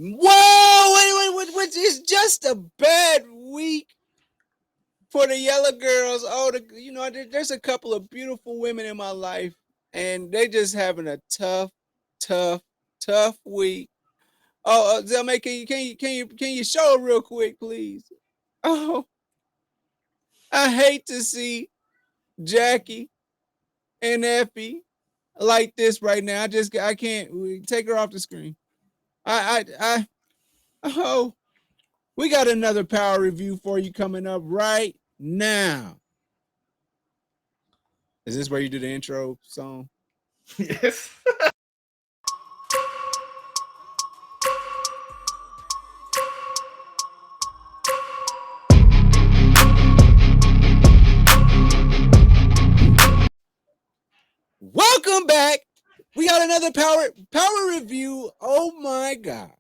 Whoa! Wait, it's just a bad week for the yellow girls. Oh, there's a couple of beautiful women in my life, and they just having a tough, tough week. Oh, Zelmay, can you show it real quick, please? Oh, I hate to see Jackie and Effie like this right now. I can't take her off the screen. Oh, we got another power review for you coming up right now. Is this where you do the intro song? Yes. Welcome back. We got another power review. Oh my god.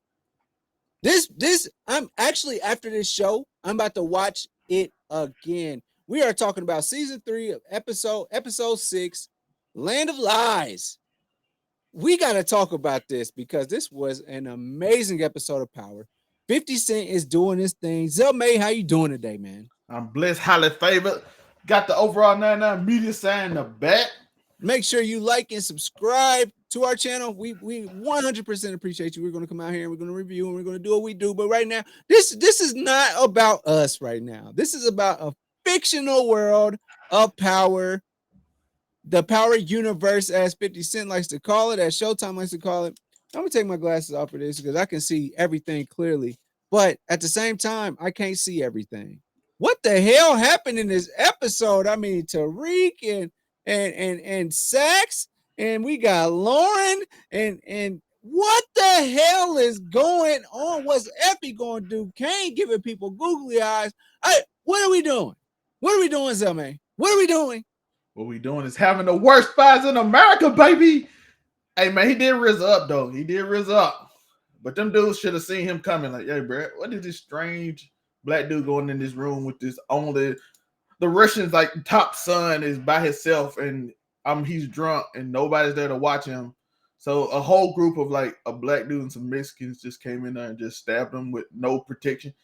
I'm actually after this show, I'm about to watch it again. We are talking about season 3 of episode 6, Land of Lies. We got to talk about this because this was an amazing episode of Power. 50 Cent is doing his thing. Zell May, how you doing today, man? I'm blessed, highly favored. Got the overall 99 media sign in the back. Make sure you like and subscribe to our channel. We 100% appreciate you. We're going to come out here and we're going to review and we're going to do what we do. But right now, this is not about us right now. This is about a fictional world of power. The power universe, as 50 Cent likes to call it, as Showtime likes to call it. I'm going to take my glasses off for this because I can see everything clearly. But at the same time, I can't see everything. What the hell happened in this episode? I mean, Tariq and Sax, and we got Lauren, and what the hell is going on? What's Effie going to do? Kane giving people googly eyes. What are we doing? What are we doing, Zelmay? What are we doing? What we doing is having the worst spies in America, baby. Hey, man, he did rizz up, though. He did rizz up. But them dudes should have seen him coming. Like, hey, bro, what is this strange black dude going in this room with this only... The Russian's, like, top son is by himself, and he's drunk, and nobody's there to watch him. So a whole group of, like, a black dude and some Mexicans just came in there and just stabbed him with no protection.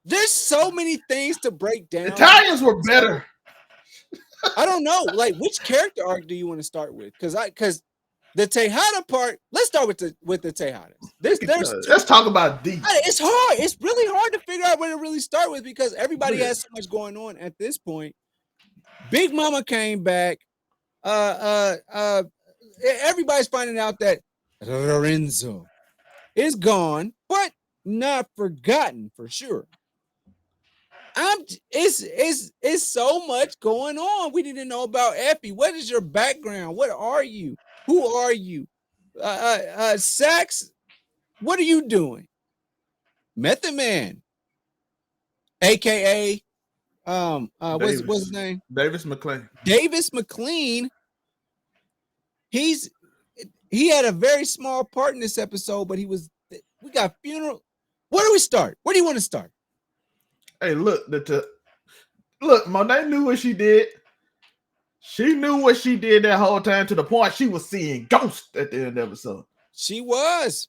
There's so many things to break down. Italians were better. I don't know. Like, which character arc do you want to start with? Because the Tejada part. Let's start with the Tejadas. Let's talk about D. It's hard. It's really hard to figure out where to really start with because everybody has so much going on at this point. Big Mama came back. Everybody's finding out that Lorenzo is gone, but not forgotten for sure. It's so much going on. We need to know about Effie. What is your background? What are you? Who are you? Sax, what are you doing? Method Man, aka what's his name? Davis McLean. Davis McLean. He had a very small part in this episode, but we got funeral. Where do we start? Where do you want to start? Hey, look, Monet knew what she did. She knew what she did that whole time to the point she was seeing ghosts at the end of the episode. She was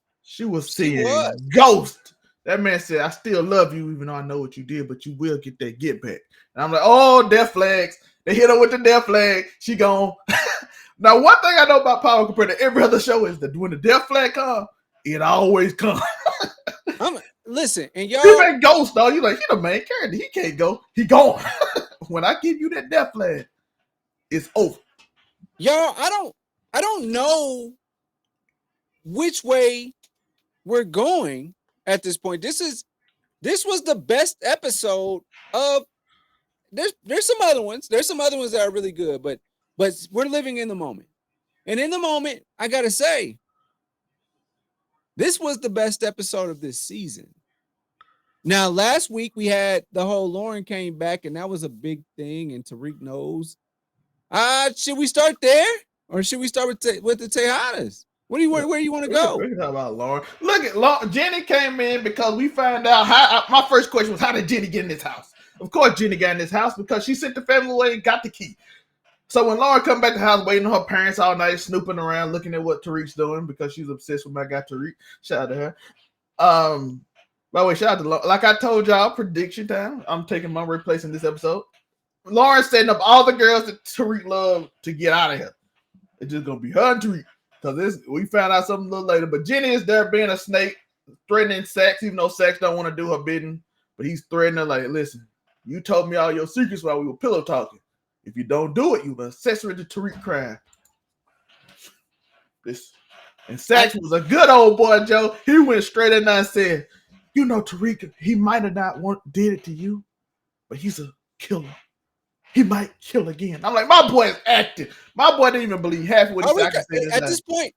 seeing ghosts. That man said, I still love you, even though I know what you did, but you will get that get back. And I'm like, oh, death flags. They hit her with the death flag. She gone. Now, one thing I know about Power compared to every other show is that when the death flag comes, it always comes. Listen, and y'all. He ain't ghost, though. You like, he the main character. He can't go. He gone. When I give you that death flag, it's over. Y'all, I don't know which way we're going at this point. This was the best episode of. There's some other ones. There's some other ones that are really good, but we're living in the moment. And in the moment, I gotta say, this was the best episode of this season. Now, last week we had the whole Lauren came back, and that was a big thing, and Tariq knows. Should we start there, or should we start with the Tejadas? Where do you want to go? We can talk about Lauren. Look at Lauren. Jenny came in because we found out how. My first question was, how did Jenny get in this house? Of course, Jenny got in this house because she sent the family away and got the key. So when Lauren come back to the house, waiting on her parents all night, snooping around, looking at what Tariq's doing because she's obsessed with my guy Tariq. Shout out to her. By the way, shout out to like I told y'all, prediction time. I'm taking my replace in this episode. Lauren setting up all the girls that Tariq love to get out of here. It's just gonna be her and Tariq. Because we found out something a little later. But Jenny is there being a snake, threatening Sax, even though Sax don't want to do her bidding. But he's threatening her like, listen, you told me all your secrets while we were pillow talking. If you don't do it, you will accessory to Tariq crime. And Sax was a good old boy, Joe. He went straight in there and said, you know, Tariq, he might have not did it to you, but he's a killer. He might kill again. I'm like, my boy is acting. My boy didn't even believe half of what he said. At this point,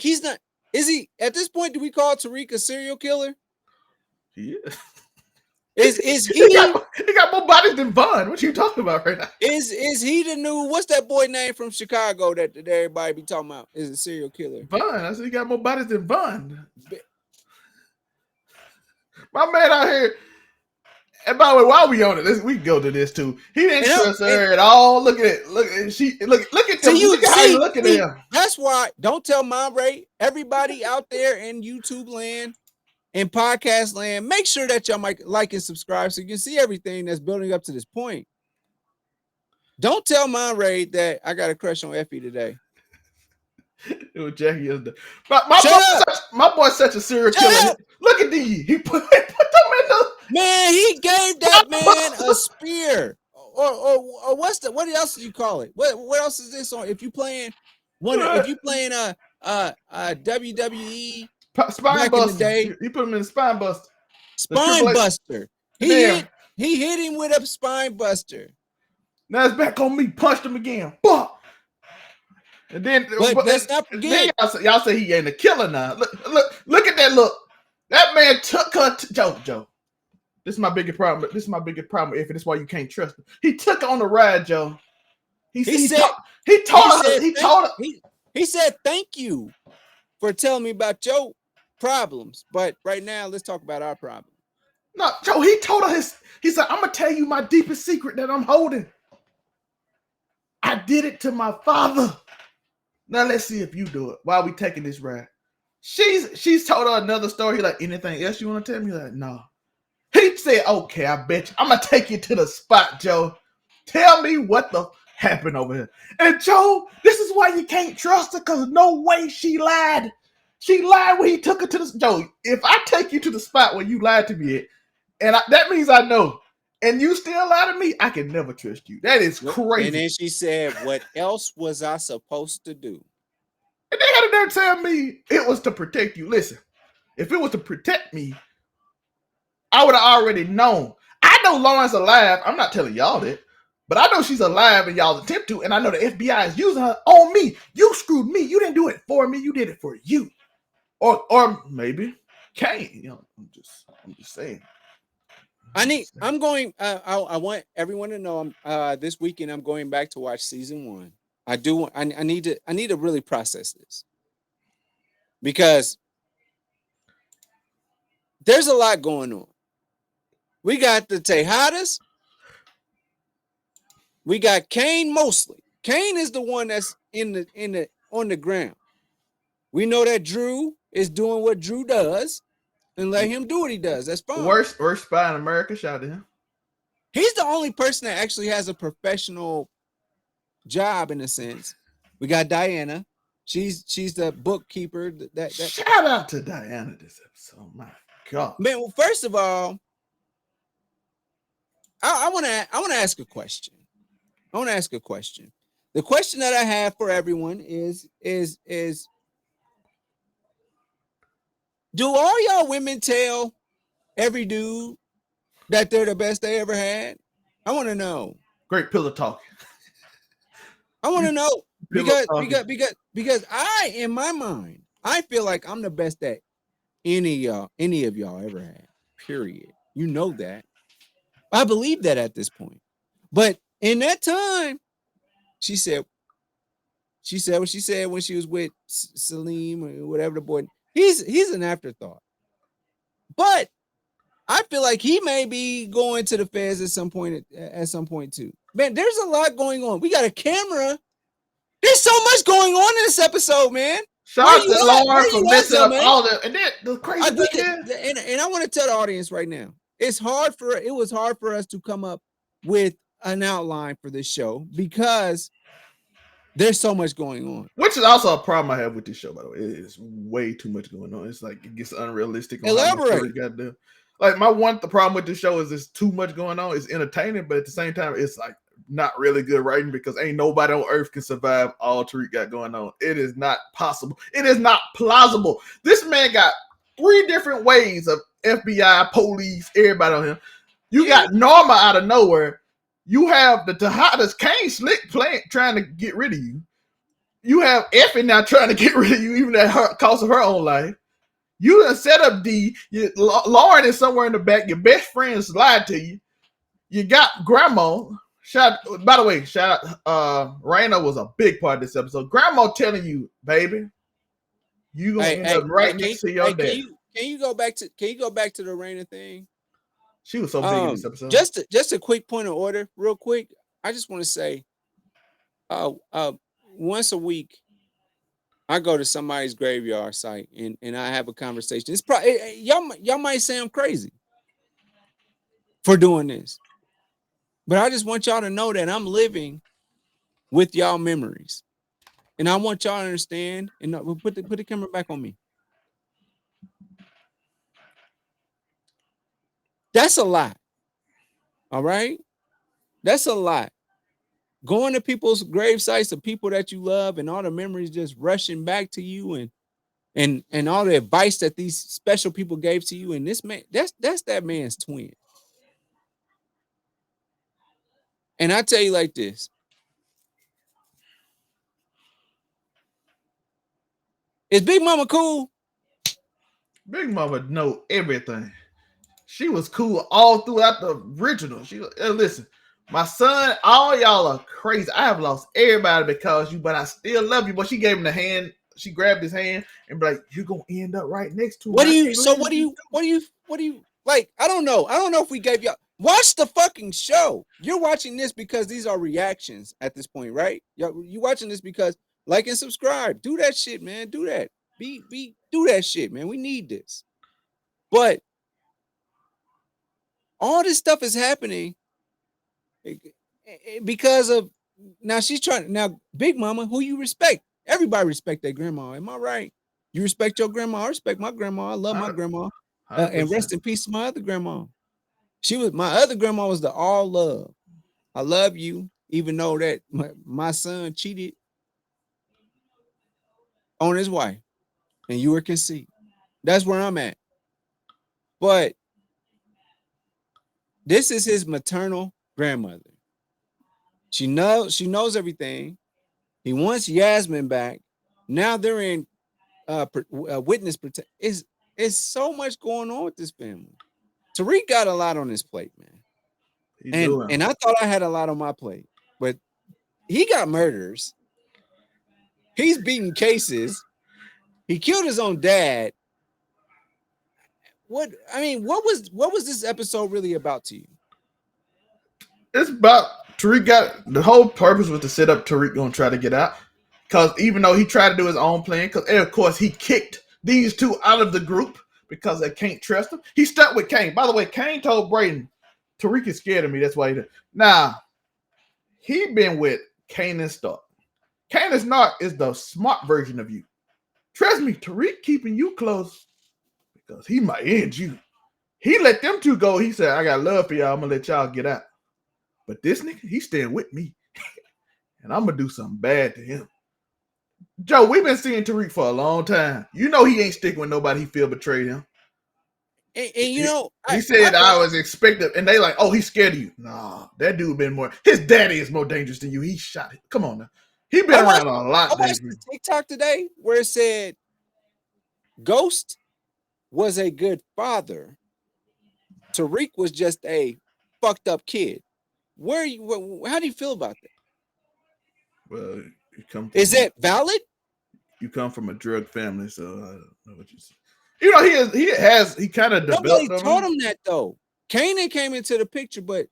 he's not. Is he at this point? Do we call Tariq a serial killer? He is. Is he? He got more bodies than Vaughn. What you talking about right now? Is he the new? What's that boy name from Chicago that everybody be talking about? Is a serial killer? Vaughn. I said he got more bodies than Vaughn. My man out here. And by the way, while we on it, we can go to this too. He didn't trust her at all. Look at it. Look at them. Look at how you look at him. That's why. Don't tell Mom Ray. Everybody out there in YouTube land and podcast land, make sure that y'all might like and subscribe so you can see everything that's building up to this point. Don't tell Mom Ray that I got a crush on Effie today. It was Jackie yesterday. My boy's such a serial killer. Look at these. He put them in the. Man, he gave that man a spear. Or what else do you call it? What else is this on? If you playing WWE spine buster. He put him in the spine buster. Spine buster. He hit him with a spine buster. Now it's back on me. Punched him again. And then, but let's not forget. Y'all say he ain't a killer now. Look at that look. That man took her to Joe. This is my biggest problem. This is my biggest problem. If it's why you can't trust him. He took her on the ride, Joe. He told her. He said, "Thank you for telling me about your problems." But right now, let's talk about our problem. No, Joe. He told her he said, "I'm gonna tell you my deepest secret that I'm holding. I did it to my father. Now let's see if you do it. Why are we taking this ride?" She's told her another story. He like, anything else you want to tell me? Like, no. He said, okay, I bet you. I'm going to take you to the spot, Joe. Tell me what the happened over here. And Joe, this is why you can't trust her, because no way she lied. She lied when he took her to the... Joe, if I take you to the spot where you lied to me at, and that means I know, and you still lie to me, I can never trust you. That is crazy. And then she said, what else was I supposed to do? And they had to there tell me it was to protect you. Listen, if it was to protect me, I would have already known. I know Lauren's alive. I'm not telling y'all that, but I know she's alive and y'all attempt to, and I know the FBI is using her on me. You screwed me. You didn't do it for me. You did it for you. Or maybe Kane. You know, I'm just saying. I want everyone to know this weekend I'm going back to watch season 1. I need to really process this because there's a lot going on. We got the Tejadas. We got Kane mostly. Kane is the one that's on the ground. We know that Drew is doing what Drew does, and let him do what he does. That's fine. Worst spy in America. Shout out to him. He's the only person that actually has a professional job in a sense. We got Diana. She's the bookkeeper. That shout out to Diana this episode. My God. Man, well, first of all, I want to ask a question. The question that I have for everyone is do all y'all women tell every dude that they're the best they ever had? I want to know. Great pillow talk. I want to know because I, in my mind, I feel like I'm the best that any of y'all ever had. Period. You know that. I believe that at this point. But in that time, she said what she said when she was with Salim or whatever the boy. He's an afterthought. But I feel like he may be going to the feds at some point too. Man, there's a lot going on. We got a camera. There's so much going on in this episode, man. Shout Where out you to at? Where Lauren for you at, messing up man? all that. And then the crazy thing is, And I want to tell the audience right now, it was hard for us to come up with an outline for this show because there's so much going on. which is also a problem I have with this show, by the way. It is way too much going on. It's like it gets unrealistic on how much story got to do. Like the problem with this show is there's too much going on. It's entertaining, but at the same time, it's like not really good writing because ain't nobody on earth can survive all Tariq got going on. It is not possible. It is not plausible. This man got 3 different ways of FBI, police, everybody on him. You got Norma out of nowhere. You have the Tejadas Kane Slick playing, trying to get rid of you. You have Effie now trying to get rid of you, even at her cost of her own life. You done set up D. Lauren is somewhere in the back. Your best friends lied to you. You got Grandma. By the way, shout out. Raina was a big part of this episode. Grandma telling you, baby, you gonna end up right next to your dad. Can you go back to the Raina thing? She was so big in this episode. Just a quick point of order, real quick. I just want to say, once a week, I go to somebody's graveyard site and I have a conversation. It's probably y'all might say I'm crazy for doing this, but I just want y'all to know that I'm living with y'all memories, and I want y'all to understand. And put the camera back on me. That's a lot. All right, that's a lot. Going to people's grave sites of people that you love and all the memories just rushing back to you and all the advice that these special people gave to you. And this man, that's that man's twin. And I tell you like this. Is Big Mama cool? Big Mama know everything. She was cool all throughout the original. Listen, my son, all y'all are crazy. I have lost everybody because you, but I still love you. But she gave him the hand. She grabbed his hand and be like, "You're gonna end up right next to him." What do you like? I don't know. I don't know if we gave y'all watch the fucking show. You're watching this because these are reactions at this point, right? You watching this because like and subscribe. Do that shit, man. Do that. Do that shit, man. We need this. But all this stuff is happening because of now she's trying now Big Mama, who you respect. Everybody respect their grandma. Am I right? You respect your grandma. I respect my grandma. I love my grandma. And rest in peace to my other grandma. My other grandma was the all love. I love you, even though that my son cheated on his wife and you were conceived. That's where I'm at. But this is his maternal grandmother. She knows everything. He wants Yasmin back. Now they're in witness protection. It's so much going on with this family. Tariq got a lot on his plate, man. And I thought I had a lot on my plate, but he got murders. He's beating cases. He killed his own dad. What was this episode really about to you? It's about Tariq got the whole purpose was to set up Tariq gonna try to get out. Because even though he tried to do his own plan, because of course he kicked these two out of the group because they can't trust him. He stuck with Kane. By the way, Kane told Brayden, Tariq is scared of me. That's why he did. Now, he been with Kane and Stark. Kane and Stark is the smart version of you. Trust me, Tariq keeping you close because he might end you. He let them two go. He said, I got love for y'all. I'm going to let y'all get out. But this nigga, he's staying with me. And I'm going to do something bad to him. Joe, we've been seeing Tariq for a long time. You know he ain't sticking with nobody he feel betrayed him. And you know, he said I was expected, and they like, oh, he's scared of you. Nah, that dude been more. His daddy is more dangerous than you. He shot it. Come on now. He been around a lot. I watched the TikTok today where it said Ghost was a good father. Tariq was just a fucked up kid. How do you feel about that? Well, is that valid? You come from a drug family, so I don't know what you say. You know, he kind of developed. Nobody told him that though. Kanan came into the picture, but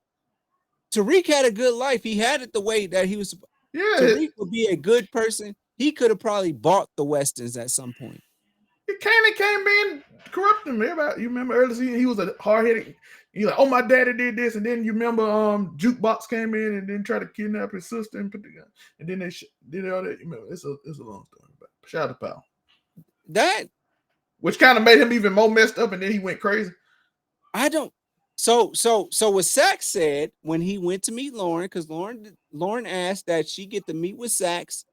Tariq had a good life. He had it the way that he was. Yeah, Tariq would be a good person. he could have probably bought the Westons at some point. Cannon came in corrupting him. You remember earlier season, he was a hard-headed. He like, oh, my daddy did this, and then you remember Jukebox came in and then tried to kidnap his sister and put the gun, and then they did all that. You remember, it's a long story. But shout out to Powell. That which kind of made him even more messed up, and then he went crazy. I don't. So what Sax said when he went to meet Lauren, because Lauren asked that she get to meet with Sax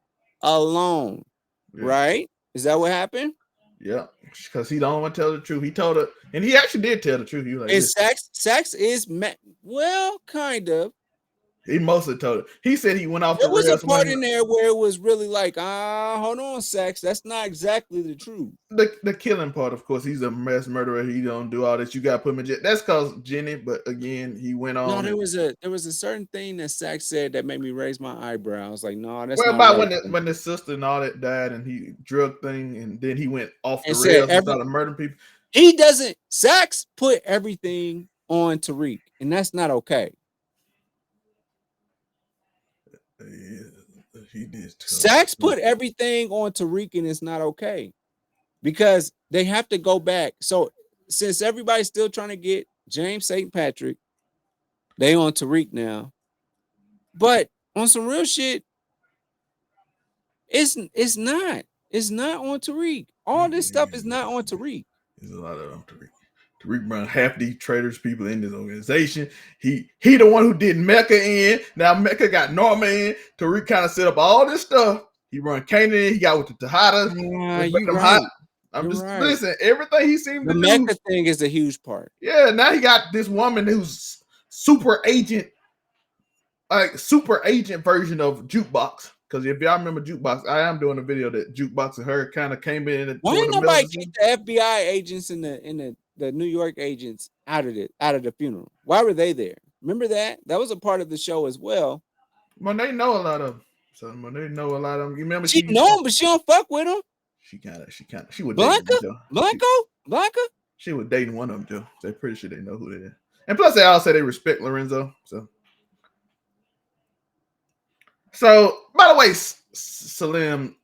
alone, right? Is that what happened? Yeah, because he don't want to tell the truth. He told her, and he actually did tell the truth. He was like, and Sax is well, kind of. He mostly told her. He said he went off the rails. There was a part in there where it was really like, hold on, Sax, that's not exactly the truth. The killing part, of course, he's a mass murderer. He don't do all this. You got to put him in jail. That's cause Jenny, but again, he went on. No, there was a certain thing that Sax said that made me raise my eyebrows. Like, no, that's well, not about right. when the sister and all that died, and he drug thing, and then he went off the rails and started murdering people. He doesn't. Sax put everything on Tariq, and that's not okay. Yeah, he did. Sax put everything on Tariq, and it's not okay because they have to go back. So since everybody's still trying to get James St. Patrick, they on Tariq now. But on some real shit, it's not on Tariq. All this stuff is not on Tariq. There's a lot of on Tariq. Tariq run half these traitors people in this organization. He the one who did Mecca in. Now Mecca got Norma in. Tariq kind of set up all this stuff. He run Canaan in. He got with the Tejadas. You right. I'm just listen. Everything he seemed to do. The Mecca thing is a huge part. Yeah. Now he got this woman who's super agent version of Jukebox. Because if y'all remember Jukebox, I am doing a video that Jukebox and her kind of came in. And why ain't nobody keep the FBI agents and the New York agents out of the funeral? Why were they there? Remember that? That was a part of the show as well. Well, they know a lot of them. So when they know a lot of them, you remember she know them, but she don't fuck with them. She would Blanca. She was dating one of them, Joe. They're pretty sure they know who they are. And plus, they all say they respect Lorenzo. So, by the way, Salim,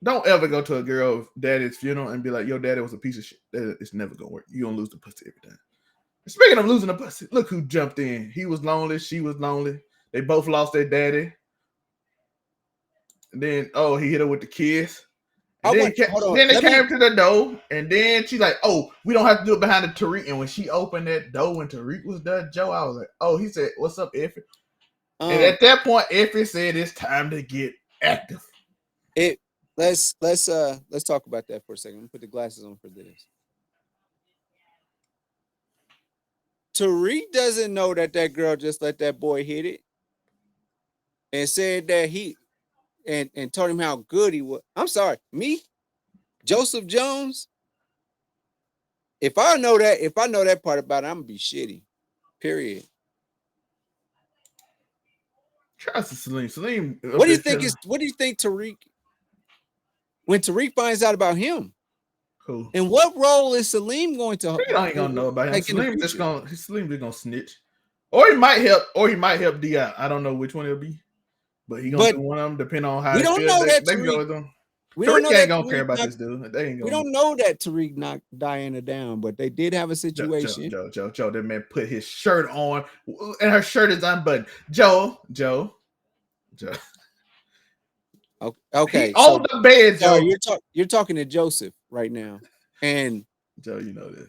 don't ever go to a girl's daddy's funeral and be like, your daddy was a piece of shit. It's never going to work. You're going to lose the pussy every time. Speaking of losing the pussy, look who jumped in. He was lonely. She was lonely. They both lost their daddy. And then, he hit her with the kiss. And then they came to the door. And then she's like, we don't have to do it behind the Tariq. And when she opened that door when Tariq was there, Joe, I was like, he said, what's up, Effie? And at that point, Effie said it's time to get active. Let's talk about that for a second. Let me put the glasses on for this. Tariq doesn't know that girl just let that boy hit it and said that he and told him how good he was. I'm sorry, me, Joseph Jones. If I know that part about it, I'm gonna be shitty. Period. Trust Salim. What do you think Tariq? When Tariq finds out about him, who? And what role is Salim going to? He ain't gonna know about him. Salim just gonna snitch, or he might help D out. I don't know which one it'll be, but he gonna do one of them depending on how we don't know that they go with them. We don't know ain't gonna care about this dude. They ain't gonna. We don't know that Tariq knocked Diana down, but they did have a situation. Joe, that man put his shirt on, and her shirt is unbuttoned. Joe. Okay. He on the bed, Joe. You're talking to Joseph right now, and Joe, you know this.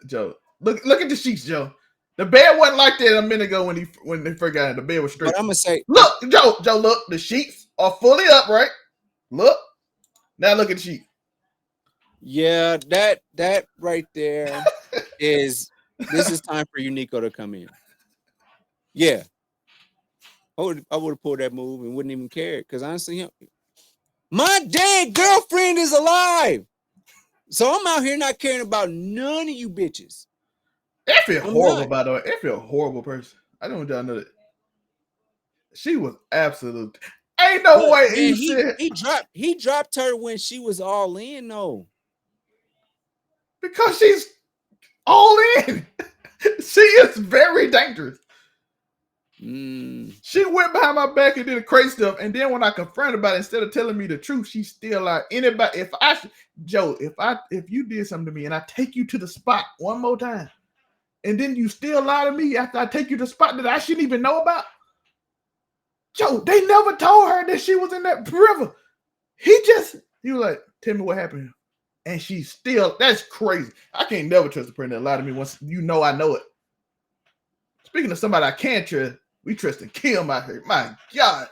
Joe, look at the sheets, Joe. The bed wasn't like that a minute ago when they first got in. The bed was straight. But I'm gonna say, look, Joe, look. The sheets are fully upright. Look. Now look at the sheet. Yeah, that right there is. This is time for Uniqo to come in. Yeah. I would have pulled that move and wouldn't even care because honestly, my dead girlfriend is alive. So I'm out here not caring about none of you bitches. Effie horrible, by the way. Effie a horrible person. I don't want y'all know that. She was absolute. Ain't no way he dropped her when she was all in, though. Because she's all in. She is very dangerous. She went behind my back and did a crazy stuff. And then when I confronted about it, instead of telling me the truth, she's still like anybody. If you did something to me and I take you to the spot one more time, and then you still lie to me after I take you to the spot that I shouldn't even know about. Joe, they never told her that she was in that river. He was like, tell me what happened. And she's still, that's crazy. I can't never trust a person that lie to me once I know it. Speaking of somebody I can't trust, we trusting Kim out here. My God.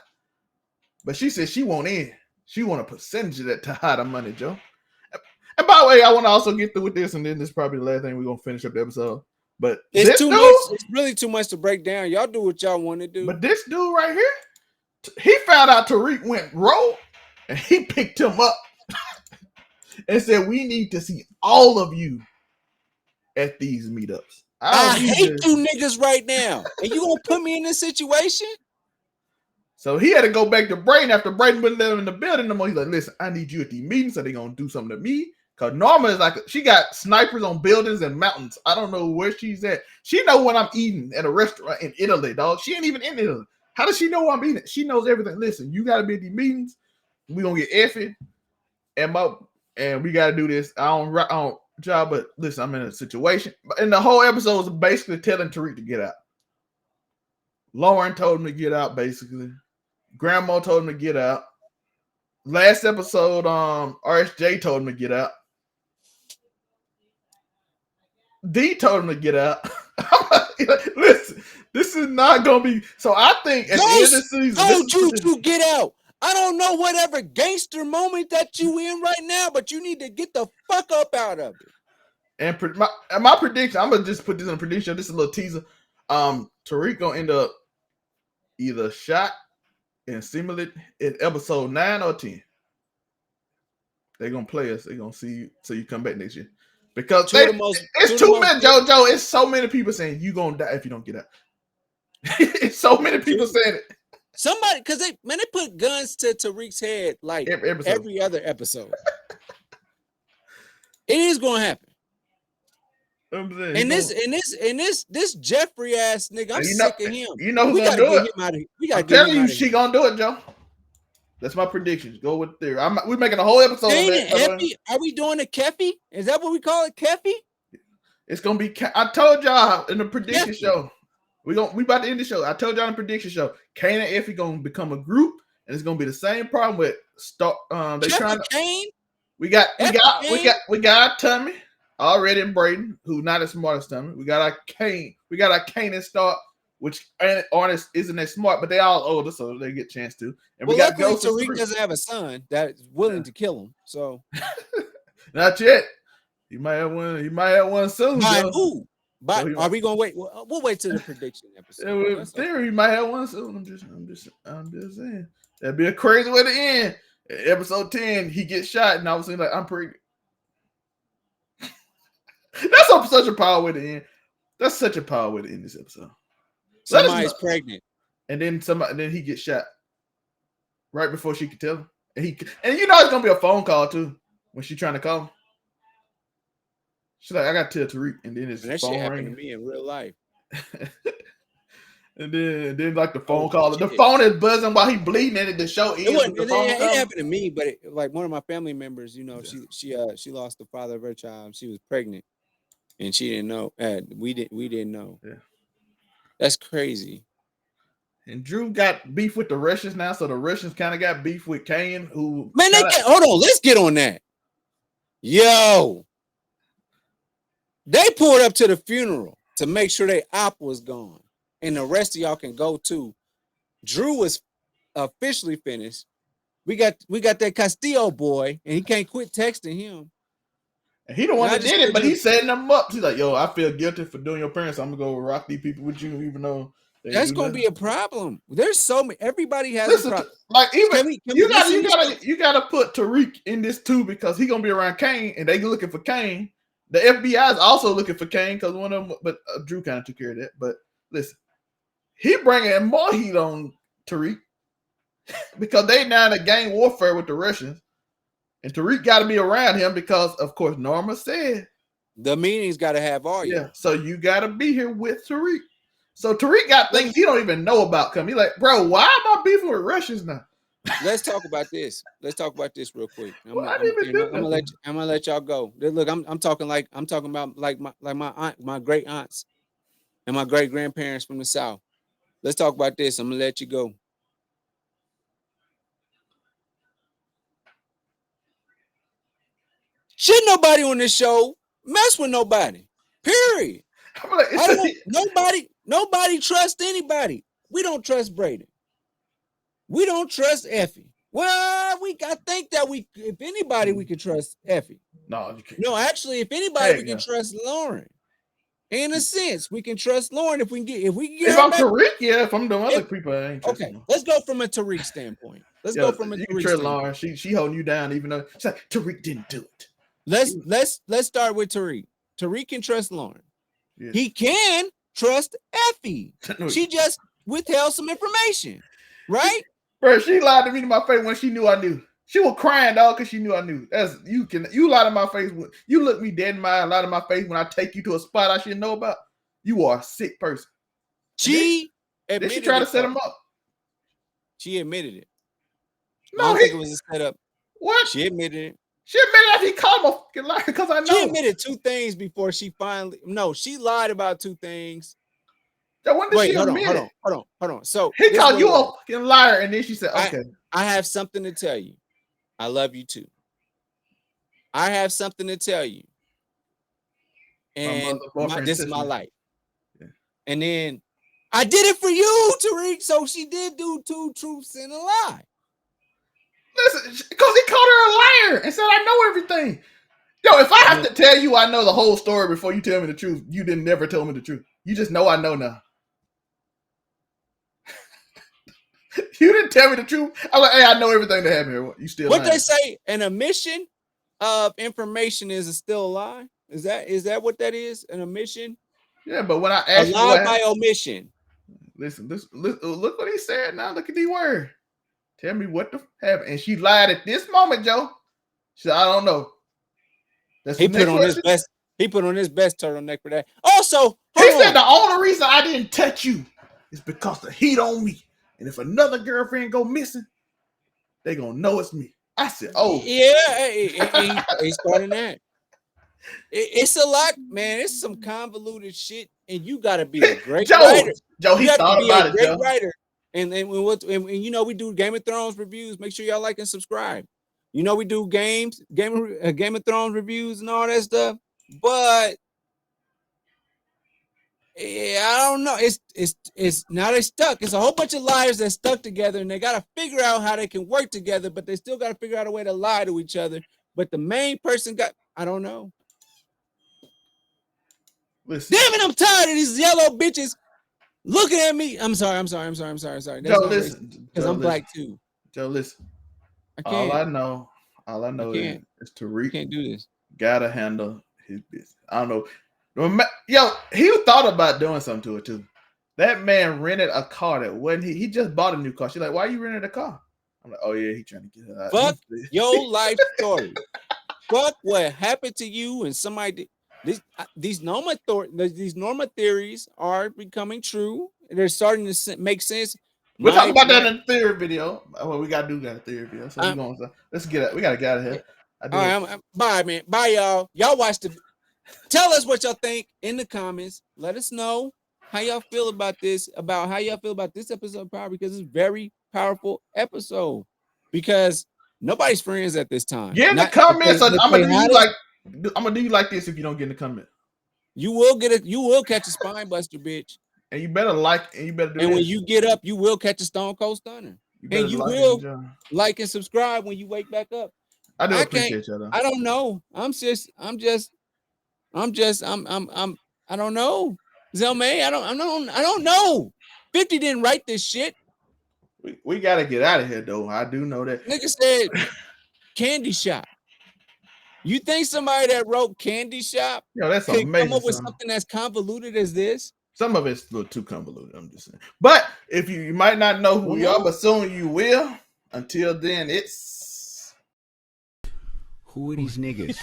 But she said she won't in. She want a percentage of that Tejada money, Joe. And by the way, I want to also get through with this, and then this is probably the last thing we're going to finish up the episode. But it's too much. It's really too much to break down. Y'all do what y'all want to do. But this dude right here, he found out Tariq went rogue, and he picked him up and said, we need to see all of you at these meetups. I hate you niggas right now. And you gonna put me in this situation? So he had to go back to Brayden after Brayden wouldn't let him in the building no more. He's like, listen, I need you at these meetings, so they're gonna do something to me. Cause Norma is like, she got snipers on buildings and mountains. I don't know where she's at. She know when I'm eating at a restaurant in Italy, dog. She ain't even in Italy. How does she know where I'm eating? She knows everything. Listen, you gotta be at these meetings. We gonna get effing and we gotta do this. I don't job, but listen, I'm in a situation. And the whole episode was basically telling Tariq to get out. Lauren told him to get out, basically. Grandma told him to get out. Last episode, RSJ told him to get out. D told him to get out. Listen, this is not gonna be. So I think at the end of the season, told you to get out. I don't know whatever gangster moment that you in right now, but you need to get the fuck up out of it. And my prediction, I'm gonna just put this in a prediction. This is a little teaser. Tariq gonna end up either shot and simulate in episode 9 or 10. They're gonna play us. They're gonna see you so you come back next year. Because it's too many, JoJo. It's so many people saying you gonna die if you don't get out. It's so many people saying it. Somebody, because they put guns to Tariq's head like every other episode. It is gonna happen. And this Jeffrey ass nigga, I'm sick of him. You know who's gonna do it? I'm telling you, she gonna do it, Joe. That's my prediction. Go with theory. We're making a whole episode of that. Are we doing a Keffy? Is that what we call it, Keffy? It's gonna be. I told y'all in the prediction show. We about to end the show. I told y'all in the prediction show. Kane and Effie gonna become a group, and it's gonna be the same problem with they trying to. Kane? We got Tommy already in Brayden, who's not as smart as Tommy. We got our Kane. We got our Kane and Stark, which aren't isn't as smart, but they all older, so they get a chance to. And we got luckily Tariq doesn't have a son that's willing to kill him. So not yet. He might have one. He might have one soon. By who? Are we gonna wait? We'll wait till the prediction episode. Theory, he might have one soon. I'm just saying. That'd be a crazy way to end. Episode 10, he gets shot, and I was saying like, I'm pregnant. That's such a power way to end. That's such a power way to end this episode. Somebody's pregnant, and then he gets shot right before she could tell him. And you know it's gonna be a phone call too when she's trying to call him. She's like, I got to tell Tariq, and then his phone ringing. To me in real life. and then like the phone call, the phone is buzzing while he bleeding, and the show ends. It happened to me, but like one of my family members, you know, she lost the father of her child. She was pregnant, and she didn't know. We didn't know. Yeah, that's crazy. And Drew got beef with the Russians now, so the Russians kind of got beef with Kane. Hold on, let's get on that. Yo. They pulled up to the funeral to make sure their op was gone. And the rest of y'all can go too. Drew was officially finished. We got that Castillo boy, and he can't quit texting him. And he the one that did it, but he's setting them up. He's like, yo, I feel guilty for doing your parents. I'm gonna go rock these people with you, even though that's gonna be a problem. There's so many. Everybody has a problem. Like even you gotta put Tariq in this too, because he's gonna be around Kane, and they looking for Kane. The FBI is also looking for Kane because one of them, but Drew kind of took care of that. But listen, he bringing more heat on Tariq because they now in a gang warfare with the Russians, and Tariq got to be around him because, of course, Norma said the meeting's got to have all you. Yeah, so you got to be here with Tariq. So Tariq got things he don't even know about coming. He like, bro, why am I beefing with Russians now? Let's talk about this. Let's talk about this real quick. Well, I didn't even do nothing. I'm gonna let y'all go. Look, I'm talking about like my aunt, my great aunts, and my great grandparents from the South. Let's talk about this. I'm gonna let you go. Should nobody on this show mess with nobody? Period. I'm like, Nobody trusts anybody. We don't trust Brady. We don't trust Effie. Well, I think that if anybody, we could trust Effie. No, you can't. No, actually, if anybody, we can trust Lauren. In a sense, we can trust Lauren if we can get If I'm Tariq, yeah. If I'm doing other people, I ain't trusting okay. Let's go from a Tariq standpoint. Go from a Tariq standpoint. Lauren. She holding you down, even though she's like Tariq didn't do it. Let's start with Tariq. Tariq can trust Lauren. Yeah. He can trust Effie. She just withheld some information, right? Bro, she lied to me to my face when she knew I knew. She was crying, dog, because she knew I knew. You lie to my face. You look me dead in my eye, lie to my face when I take you to a spot I should know about. You are a sick person. She did she try to set him up? She admitted it. No, I don't think it was a setup. What? She admitted it. She admitted that he called him a fucking liar because I know. She admitted two things before she finally. No, she lied about two things. When did she admit it? Hold on. So he called you a fucking liar, and then she said, "Okay, I have something to tell you. I love you too. I have something to tell you, and this is my life." Yeah. And then I did it for you, Tariq. So she did do two truths and a lie. Listen, because he called her a liar and said, "I know everything." Yo, if I have to tell you I know the whole story before you tell me the truth, you didn't never tell me the truth. You just know I know now. You didn't tell me the truth. I'm like, hey, I know everything that happened here. You still what lying. They say? An omission of information is still a lie. Is that what that is? An omission? Yeah, but when I asked you, lie by omission. Listen, look what he said. Now look at the word. Tell me what the happened. And she lied at this moment, Joe. She said, I don't know. He put on his best. He put on his best turtleneck for that. Also, he said the only reason I didn't touch you is because the heat on me. And if another girlfriend go missing, they gonna know it's me. I said, oh. Yeah, he's starting that. It's a lot, man. It's some convoluted shit, and you gotta be a great writer. Joe, he thought about it, Joe. Writer. And you know, we do Game of Thrones reviews. Make sure y'all like and subscribe. You know, we do Game of Thrones reviews and all that stuff. But yeah, I don't know. It's now they're stuck. It's a whole bunch of liars that stuck together, and they gotta figure out how they can work together, but they still gotta figure out a way to lie to each other. But the main person I don't know. Listen. Damn it, I'm tired of these yellow bitches looking at me. I'm sorry. That's Joe, listen. Because I'm black too. Joe, listen. All I know is Tariq can't do this. Gotta handle his business. I don't know. Yo, he thought about doing something to it too. That man rented a car that wasn't he just bought a new car. She's like, why are you renting a car? I'm like, oh yeah, he trying to get her out. Fuck your life story. Fuck what happened to you and somebody. These norma theories are becoming true. They're starting to make sense. We'll talk about that in the theory video. Well, we got a theory video. So let's get it. We gotta get out of here. All right, bye, man. Bye, y'all. Y'all watch the. Tell us what y'all think in the comments. Let us know how y'all feel about this. About how y'all feel about this episode, probably because it's a very powerful episode. Because nobody's friends at this time. Get in the comments. I'm gonna do you like this if you don't get in the comment. You will catch a spine buster, bitch. And you better like and you better do and this. When you get up, you will catch a stone cold stunner. And you will like and subscribe when you wake back up. I do appreciate you though. I don't know. I don't know. Zelmay, I don't know. 50 didn't write this shit. We gotta get out of here though. I do know that. Nigga said candy shop. You think somebody that wrote Candy Shop that's amazing. Come up with something that's convoluted as this? Some of it's a little too convoluted. I'm just saying. But if you might not know who we are, but soon you will. Until then, it's who are these niggas?